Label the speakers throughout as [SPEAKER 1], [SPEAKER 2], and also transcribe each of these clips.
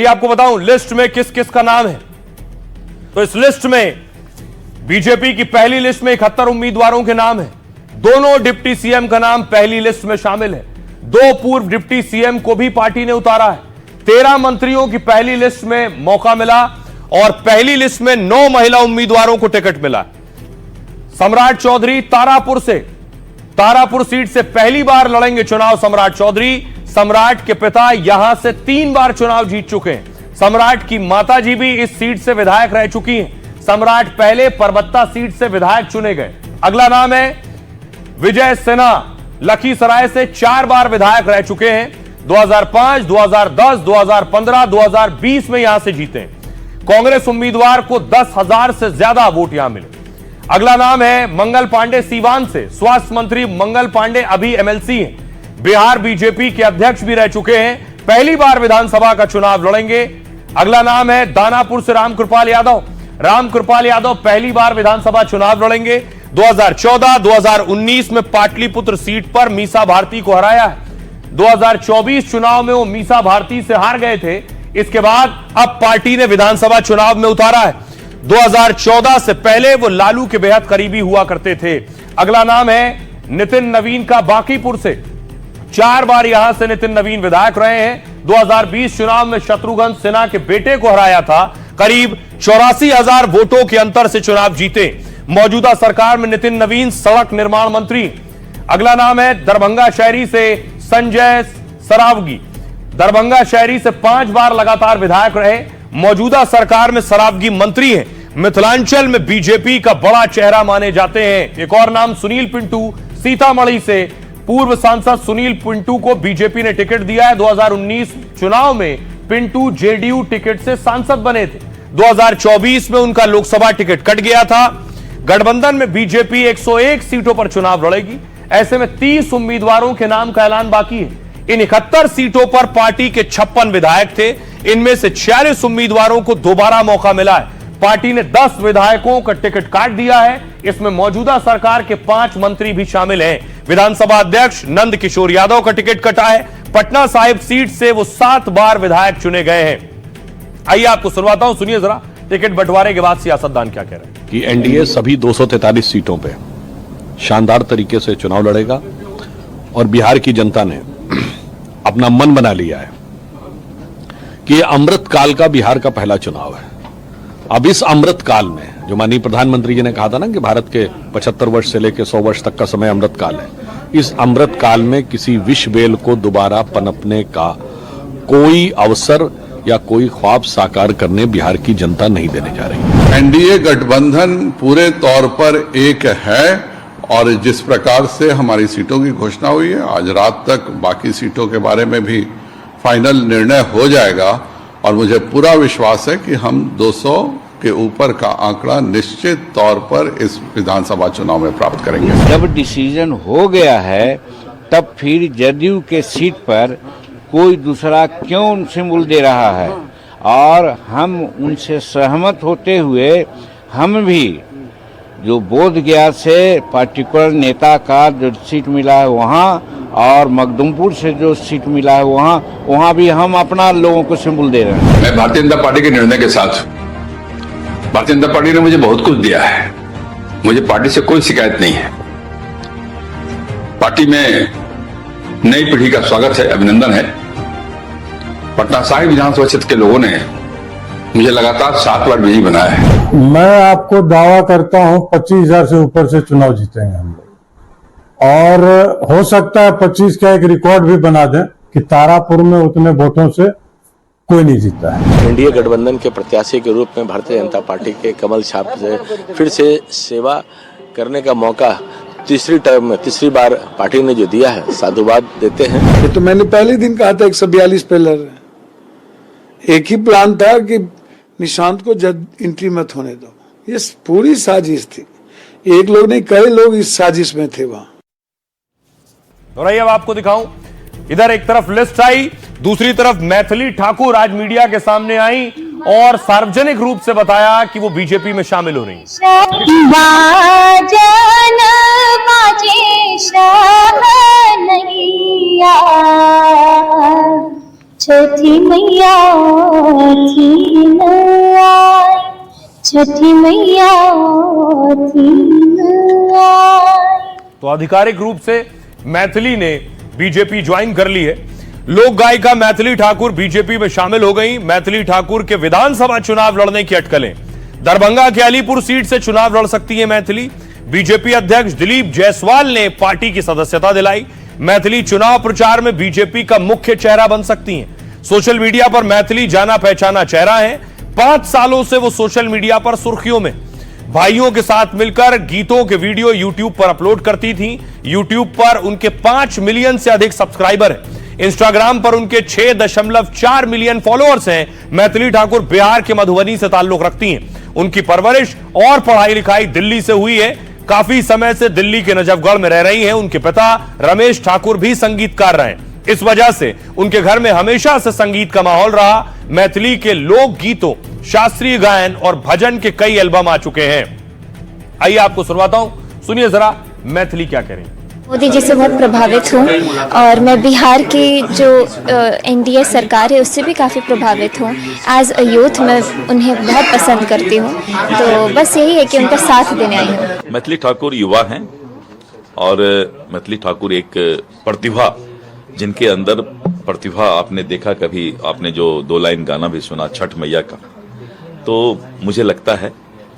[SPEAKER 1] ये आपको बताऊं लिस्ट में किस किस का नाम है। तो इस लिस्ट में बीजेपी की पहली लिस्ट में 71 उम्मीदवारों के नाम है। दोनों डिप्टी सीएम का नाम पहली लिस्ट में शामिल है। 2 पूर्व डिप्टी सीएम को भी पार्टी ने उतारा है। 13 मंत्रियों की पहली लिस्ट में मौका मिला और पहली लिस्ट में 9 महिला उम्मीदवारों को टिकट मिला। सम्राट चौधरी तारापुर सीट से पहली बार लड़ेंगे चुनाव। सम्राट चौधरी, सम्राट के पिता यहां से 3 बार चुनाव जीत चुके हैं। सम्राट की माताजी भी इस सीट से विधायक रह चुकी हैं। सम्राट पहले परबत्ता सीट से विधायक चुने गए। अगला नाम है विजय सिन्हा, लखीसराय से 4 बार विधायक रह चुके हैं। 2005, 2010, 2015, 2020 में यहां से जीते। कांग्रेस उम्मीदवार को 10,000 से ज्यादा वोट यहां मिले। अगला नाम है मंगल पांडे, सीवान से। स्वास्थ्य मंत्री मंगल पांडे अभी एमएलसी हैं। बिहार बीजेपी के अध्यक्ष भी रह चुके हैं। पहली बार विधानसभा का चुनाव लड़ेंगे। अगला नाम है दानापुर से रामकृपाल यादव। रामकृपाल यादव पहली बार विधानसभा चुनाव लड़ेंगे। 2014, 2019 में पाटलिपुत्र सीट पर मीसा भारती को हराया है। 2024 चुनाव में वो मीसा भारती से हार गए थे। इसके बाद अब पार्टी ने विधानसभा चुनाव में उतारा है। 2014 से पहले वो लालू के बेहद करीबी हुआ करते थे। अगला नाम है नितिन नवीन का, बांकीपुर से। 4 बार यहां से नितिन नवीन विधायक रहे हैं। 2020 चुनाव में शत्रुघ्न सिन्हा के बेटे को हराया था। करीब 84,000 वोटों के अंतर से चुनाव जीते। मौजूदा सरकार में नितिन नवीन सड़क निर्माण मंत्री। अगला नाम है दरभंगा शहरी से संजय सरावगी। दरभंगा शहरी से 5 बार लगातार विधायक रहे। मौजूदा सरकार में सरावगी मंत्री हैं। मिथिलांचल में बीजेपी का बड़ा चेहरा माने जाते हैं। एक और नाम सुनील पिंटू, सीतामढ़ी से। पूर्व सांसद सुनील पिंटू को बीजेपी ने टिकट दिया है। 2019 चुनाव में पिंटू जेडीयू टिकट से सांसद बने थे। 2024 में उनका लोकसभा टिकट कट गया था। गठबंधन में बीजेपी 101 सीटों पर चुनाव लड़ेगी। ऐसे में 30 उम्मीदवारों के नाम का ऐलान बाकी है। इन 71 सीटों पर पार्टी के 56 विधायक थे। इनमें से 46 उम्मीदवारों को दोबारा मौका मिला है। पार्टी ने 10 विधायकों का टिकट काट दिया है। इसमें मौजूदा सरकार के 5 मंत्री भी शामिल हैं। विधानसभा अध्यक्ष नंद किशोर यादव का टिकट कटा है। पटना साहिब सीट से वो 7 बार विधायक चुने गए हैं। आइए आपको सुनवाता हूं, सुनिए जरा टिकट बंटवारे के बाद सियासतदान क्या कह रहे हैं।
[SPEAKER 2] कि एनडीए सभी 243 सीटों पे शानदार तरीके से चुनाव लड़ेगा और बिहार की जनता ने अपना मन बना लिया है कि ये अमृत काल का बिहार का पहला चुनाव है। अब इस अमृत काल में जो माननीय प्रधानमंत्री जी ने कहा था ना कि भारत के 75 वर्ष से लेकर 100 वर्ष तक का समय अमृत काल है, इस अमृत काल में किसी विष बेल को दोबारा पनपने का कोई अवसर या कोई ख्वाब साकार करने बिहार की जनता नहीं देने जा रही।
[SPEAKER 3] एनडीए गठबंधन पूरे तौर पर एक है और जिस प्रकार से हमारी सीटों की घोषणा हुई है, आज रात तक बाकी सीटों के बारे में भी फाइनल निर्णय हो जाएगा और मुझे पूरा विश्वास है कि हम 200 के ऊपर का आंकड़ा निश्चित तौर पर इस विधानसभा चुनाव में प्राप्त करेंगे।
[SPEAKER 4] जब डिसीजन हो गया है तब फिर जदयू के सीट पर कोई दूसरा क्यों सिंबल दे रहा है, और हम उनसे सहमत होते हुए हम भी जो बोध गया से पार्टिकुलर नेता का जो सीट मिला है वहाँ और मखदुमपुर से जो सीट मिला है वहाँ भी हम अपना लोगों को सिंबल दे रहे हैं।
[SPEAKER 5] मैं भारतीय जनता पार्टी के निर्णय के साथ, भारतीय जनता पार्टी ने मुझे बहुत कुछ दिया है। मुझे पार्टी से कोई शिकायत नहीं है। पार्टी में नई पीढ़ी का स्वागत है, अभिनंदन है। पटना साहिब विधानसभा क्षेत्र के लोगों ने मुझे लगातार 7 बार विजयी बनाया है।
[SPEAKER 6] मैं आपको दावा करता हूं 25,000 से ऊपर से चुनाव जीतेंगे हम लोग, और हो सकता है 25 का एक रिकॉर्ड भी बना दें कि तारापुर में उतने वोटों से कोई नहीं जीता है।
[SPEAKER 7] एनडीए गठबंधन के प्रत्याशी के रूप में भारतीय जनता पार्टी के कमल छाप से फिर से सेवा करने का मौका तीसरी टर्म में तीसरी बार पार्टी ने जो दिया है, साधुवाद देते हैं।
[SPEAKER 8] ये तो मैंने पहले दिन कहा था 142 पे लड़ रहे। एक ही प्लान था कि निशांत को एंट्री मत होने दो। ये पूरी साजिश थी। एक लोग नहीं, कई लोग इस साजिश में थे वहां।
[SPEAKER 1] और अब आपको दिखाऊं, इधर एक तरफ लिस्ट आई, दूसरी तरफ मैथिली ठाकुर आज मीडिया के सामने आई और सार्वजनिक रूप से बताया कि वो बीजेपी में शामिल हो रही हैं।
[SPEAKER 9] छठी मैया थी न आई, छठी मैया थी न आई।
[SPEAKER 1] तो आधिकारिक रूप से मैथिली ने बीजेपी ज्वाइन कर ली है। लोक गायिका मैथिली ठाकुर बीजेपी में शामिल हो गई। मैथिली ठाकुर के विधानसभा चुनाव लड़ने की अटकलें। दरभंगा के अलीपुर सीट से चुनाव लड़ सकती है मैथिली। बीजेपी अध्यक्ष दिलीप जायसवाल ने पार्टी की सदस्यता दिलाई। मैथिली चुनाव प्रचार में बीजेपी का मुख्य चेहरा बन सकती हैं। सोशल मीडिया पर मैथिली जाना पहचाना चेहरा है। 5 सालों से वो सोशल मीडिया पर सुर्खियों में। भाइयों के साथ मिलकर गीतों के वीडियो यूट्यूब पर अपलोड करती थी। यूट्यूब पर उनके 5 मिलियन से अधिक सब्सक्राइबर हैं। इंस्टाग्राम पर उनके 6.4 मिलियन फॉलोअर्स हैं। मैथिली ठाकुर बिहार के मधुबनी से ताल्लुक रखती हैं। उनकी परवरिश और पढ़ाई लिखाई दिल्ली से हुई है। काफी समय से दिल्ली के नजफगढ़ में रह रही हैं। उनके पिता रमेश ठाकुर भी संगीतकार रहे। इस वजह से उनके घर में हमेशा से संगीत का माहौल रहा। मैथिली के लोक गीतों, शास्त्रीय गायन और भजन के कई एल्बम आ चुके हैं। आइए आपको सुनवाता हूं, सुनिए जरा मैथिली क्या कह रही हैं।
[SPEAKER 9] मोदी जी से बहुत प्रभावित हूँ और मैं बिहार की जो एनडीए सरकार है उससे भी काफ़ी प्रभावित हूँ। एज अ यूथ मैं उन्हें बहुत पसंद करती हूँ, तो बस यही है कि उनका साथ देने आई हूँ।
[SPEAKER 10] मैथिली ठाकुर युवा हैं और मैथिली ठाकुर एक प्रतिभा, जिनके अंदर प्रतिभा आपने देखा, कभी आपने जो 2 लाइन गाना भी सुना छठ मैया का, तो मुझे लगता है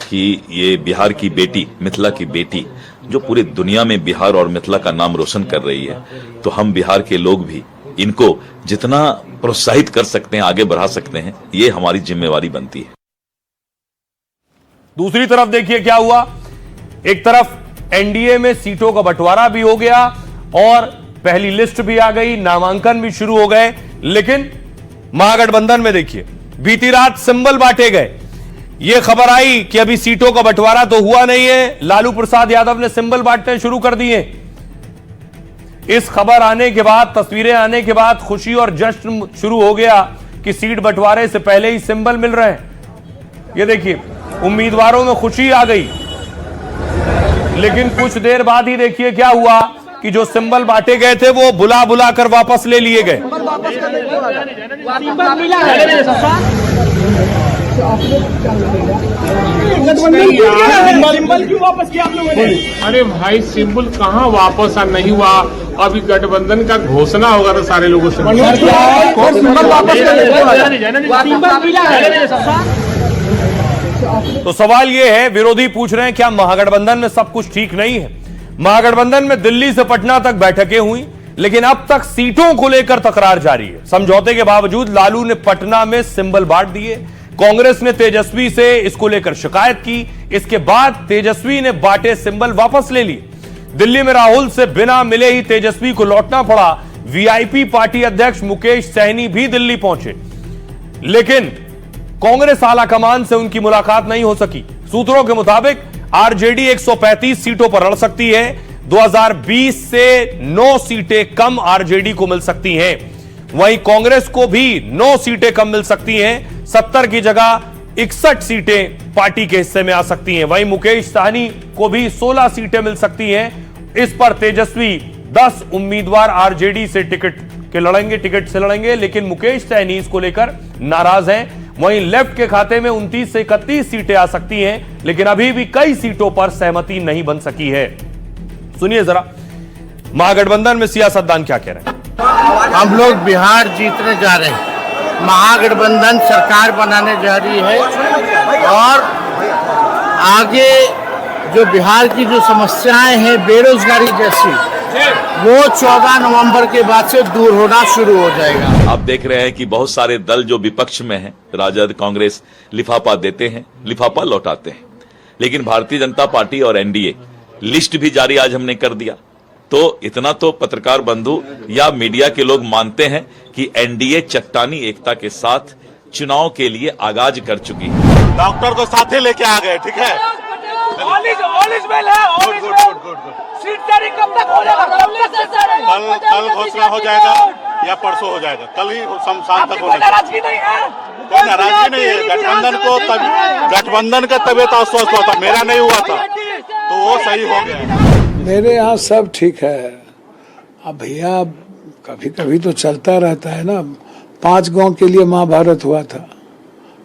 [SPEAKER 10] कि ये बिहार की बेटी, मिथिला की बेटी, जो पूरी दुनिया में बिहार और मिथिला का नाम रोशन कर रही है, तो हम बिहार के लोग भी इनको जितना प्रोत्साहित कर सकते हैं, आगे बढ़ा सकते हैं, ये हमारी जिम्मेवारी बनती है।
[SPEAKER 1] दूसरी तरफ देखिए क्या हुआ। एक तरफ एनडीए में सीटों का बंटवारा भी हो गया और पहली लिस्ट भी आ गई, नामांकन भी शुरू हो गए। लेकिन महागठबंधन में देखिए बीती रात सिंबल बांटे गए। यह खबर आई कि अभी सीटों का बंटवारा तो हुआ नहीं है, लालू प्रसाद यादव ने सिंबल बांटने शुरू कर दिए। इस खबर आने के बाद, तस्वीरें आने के बाद खुशी और जश्न शुरू हो गया कि सीट बंटवारे से पहले ही सिंबल मिल रहे हैं। ये देखिए उम्मीदवारों में खुशी आ गई, लेकिन कुछ देर बाद ही देखिए क्या हुआ कि जो सिंबल बांटे गए थे वो बुला बुला कर वापस ले लिए गए।
[SPEAKER 11] अरे भाई सिंबल कहाँ वापस नहीं हुआ, अभी गठबंधन का घोषणा होगा तो सारे लोगों से
[SPEAKER 1] तो सवाल यह है, विरोधी पूछ रहे हैं क्या महागठबंधन में सब कुछ ठीक नहीं है। महागठबंधन में दिल्ली से पटना तक बैठकें हुई, लेकिन अब तक सीटों को लेकर तकरार जारी है। समझौते के बावजूद लालू ने पटना में सिंबल बांट दिए। कांग्रेस ने तेजस्वी से इसको लेकर शिकायत की। इसके बाद तेजस्वी ने बांटे सिंबल वापस ले लिए। दिल्ली में राहुल से बिना मिले ही तेजस्वी को लौटना पड़ा। वीआईपी पार्टी अध्यक्ष मुकेश सहनी भी दिल्ली पहुंचे, लेकिन कांग्रेस आलाकमान से उनकी मुलाकात नहीं हो सकी। सूत्रों के मुताबिक आरजेडी 135 सीटों पर लड़ सकती है। 2020 से 9 सीटें कम आरजेडी को मिल सकती हैं। वहीं कांग्रेस को भी 9 सीटें कम मिल सकती हैं। 70 की जगह 61 सीटें पार्टी के हिस्से में आ सकती हैं। वहीं मुकेश सहनी को भी 16 सीटें मिल सकती हैं। इस पर तेजस्वी 10 उम्मीदवार आरजेडी से टिकट से लड़ेंगे, लेकिन मुकेश सहनी इसको लेकर नाराज हैं। वहीं लेफ्ट के खाते में 29 से 31 सीटें आ सकती हैं, लेकिन अभी भी कई सीटों पर सहमति नहीं बन सकी है। सुनिए जरा महागठबंधन में सियासतदान क्या कह रहे हैं।
[SPEAKER 12] हम लोग बिहार जीतने जा रहे हैं, महागठबंधन सरकार बनाने जा रही है और आगे जो बिहार की जो समस्याएं हैं बेरोजगारी जैसी, वो 14 नवंबर के बाद से दूर होना शुरू हो जाएगा।
[SPEAKER 10] आप देख रहे हैं कि बहुत सारे दल जो विपक्ष में हैं, राजद, कांग्रेस, लिफाफा देते हैं, लिफाफा लौटाते हैं, लेकिन भारतीय जनता पार्टी और एनडीए लिस्ट भी जारी आज हमने कर दिया। तो इतना तो पत्रकार बंधु या मीडिया के लोग मानते हैं कि एनडीए चट्टानी एकता के साथ चुनाव के लिए आगाज कर चुकी है।
[SPEAKER 13] डॉक्टर को साथ ही लेके आ गए, ठीक है। कल घोषणा हो जाएगा या परसों हो जाएगा, कल ही शाम तक होगा। नाराजगी नहीं है गठबंधन का तबियत अस्वस्थ हुआ था, मेरा नहीं हुआ था, तो वो सही हो गया।
[SPEAKER 8] मेरे यहाँ सब ठीक है। अब भैया कभी कभी तो चलता रहता है ना, 5 गांव के लिए महाभारत हुआ था।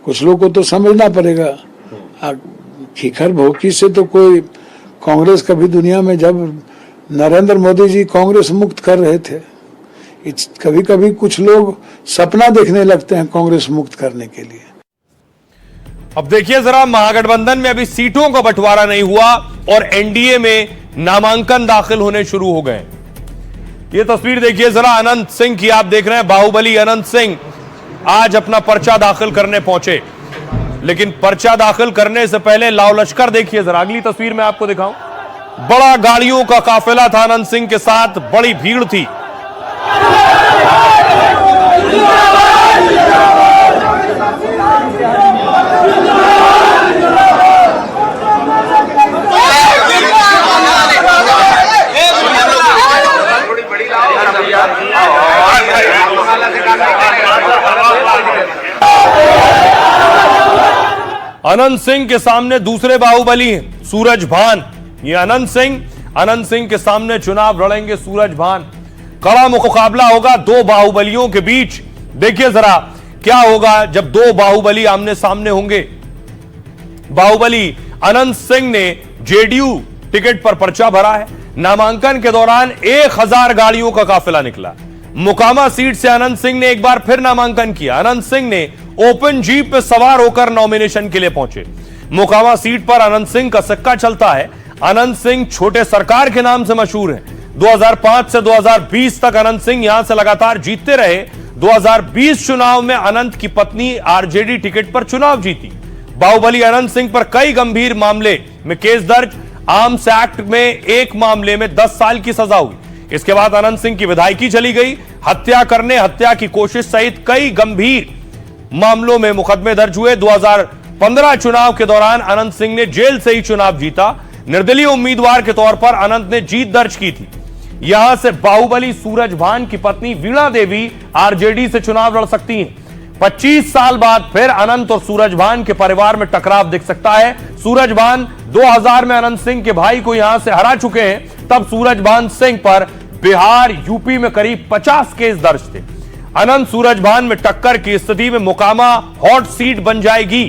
[SPEAKER 8] कुछ लोग को तो समझना पड़ेगा। खिखर भोकी से तो कोई कांग्रेस कभी दुनिया में, जब नरेंद्र मोदी जी कांग्रेस मुक्त कर रहे थे, कभी कभी कुछ लोग सपना देखने लगते हैं कांग्रेस मुक्त करने के लिए।
[SPEAKER 1] अब देखिए जरा, महागठबंधन में अभी सीटों का बंटवारा नहीं हुआ और एनडीए में नामांकन दाखिल होने शुरू हो गए। ये तस्वीर देखिए जरा, अनंत सिंह की आप देख रहे हैं। बाहुबली अनंत सिंह आज अपना पर्चा दाखिल करने पहुंचे, लेकिन पर्चा दाखिल करने से पहले लाव लश्कर देखिए जरा, अगली तस्वीर में आपको दिखाऊं। बड़ा गाड़ियों का काफिला था अनंत सिंह के साथ, बड़ी भीड़ थी। अनंत सिंह के सामने दूसरे बाहुबली हैं सूरज भान। ये अनंत सिंह के सामने चुनाव लड़ेंगे सूरज भान। कड़ा मुकाबला होगा दो बाहुबलियों के बीच। देखिए जरा क्या होगा जब दो बाहुबली आमने सामने होंगे। बाहुबली अनंत सिंह ने जेडीयू टिकट पर पर्चा भरा है। नामांकन के दौरान 1000 गाड़ियों का काफिला निकला। मोकामा सीट से अनंत सिंह ने एक बार फिर नामांकन किया। अनंत सिंह ने ओपन जीप पे सवार होकर नॉमिनेशन के लिए पहुंचे। मोकामा सीट पर अनंत सिंह का सिक्का चलता है। अनंत सिंह छोटे सरकार के नाम से मशहूर हैं। 2005 से 2020 तक अनंत सिंह यहां से लगातार जीतते रहे। 2020 चुनाव में अनंत की पत्नी आरजेडी टिकट पर चुनाव जीती। बाहुबली अनंत सिंह पर कई गंभीर मामले में केस दर्ज। आर्म्स एक्ट में एक मामले में 10 साल की सजा हुई। इसके बाद अनंत सिंह की विधायकी चली गई। हत्या करने, हत्या की कोशिश सहित कई गंभीर मामलों में मुकदमे दर्ज हुए। 2015 चुनाव के दौरान अनंत सिंह ने जेल से ही चुनाव जीता। निर्दलीय उम्मीदवार के तौर पर अनंत ने जीत दर्ज की थी। यहां से बाहुबली सूरज भान की पत्नी वीणा देवी आरजेडी से चुनाव लड़ सकती हैं। 25 साल बाद फिर अनंत और सूरज भान के परिवार में टकराव दिख सकता है। सूरज भान 2000 में अनंत सिंह के भाई को यहां से हरा चुके हैं। तब सूरज भान सिंह पर बिहार, यूपी में करीब 50 केस दर्ज थे। अनंत सूरज भान में टक्कर की स्थिति में मोकामा हॉट सीट बन जाएगी।